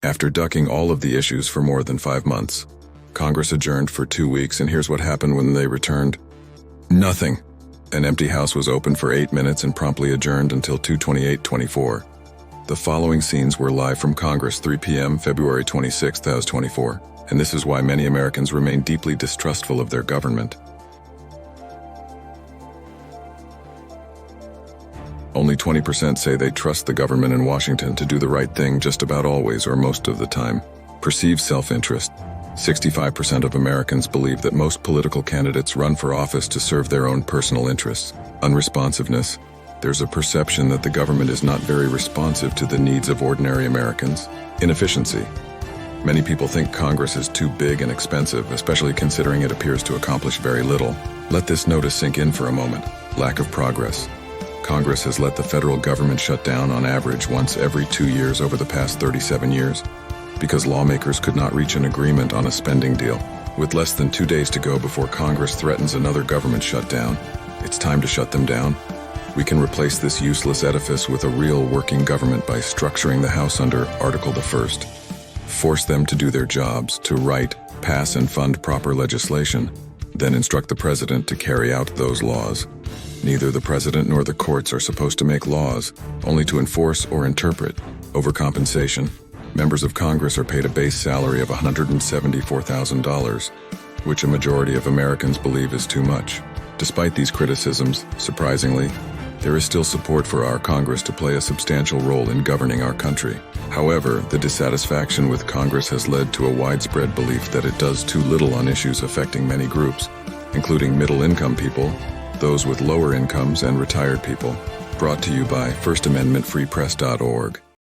After ducking all of the issues for more than 5 months, Congress adjourned for 2 weeks, and here's what happened when they returned. Nothing. An empty house was open for 8 minutes and promptly adjourned until 2:28:24. The following scenes were live from Congress, 3 p.m., February 26, 2024, and this is why many Americans remain deeply distrustful of their government. Only 20% say they trust the government in Washington to do the right thing just about always or most of the time. Perceived self-interest. 65% of Americans believe that most political candidates run for office to serve their own personal interests. Unresponsiveness. There's a perception that the government is not very responsive to the needs of ordinary Americans. Inefficiency. Many people think Congress is too big and expensive, especially considering it appears to accomplish very little. Let this notice sink in for a moment. Lack of progress. Congress has let the federal government shut down on average once every 2 years over the past 37 years, because lawmakers could not reach an agreement on a spending deal. With less than 2 days to go before Congress threatens another government shutdown, it's time to shut them down. We can replace this useless edifice with a real working government by structuring the House under Article the 1st. Force them to do their jobs, to write, pass, and fund proper legislation, then instruct the president to carry out those laws. Neither the president nor the courts are supposed to make laws, only to enforce or interpret. Overcompensation. Members of Congress are paid a base salary of $174,000, which a majority of Americans believe is too much. Despite these criticisms, surprisingly, there is still support for our Congress to play a substantial role in governing our country. However, the dissatisfaction with Congress has led to a widespread belief that it does too little on issues affecting many groups, including middle-income people, those with lower incomes, and retired people. Brought to you by FirstAmendmentFreePress.org.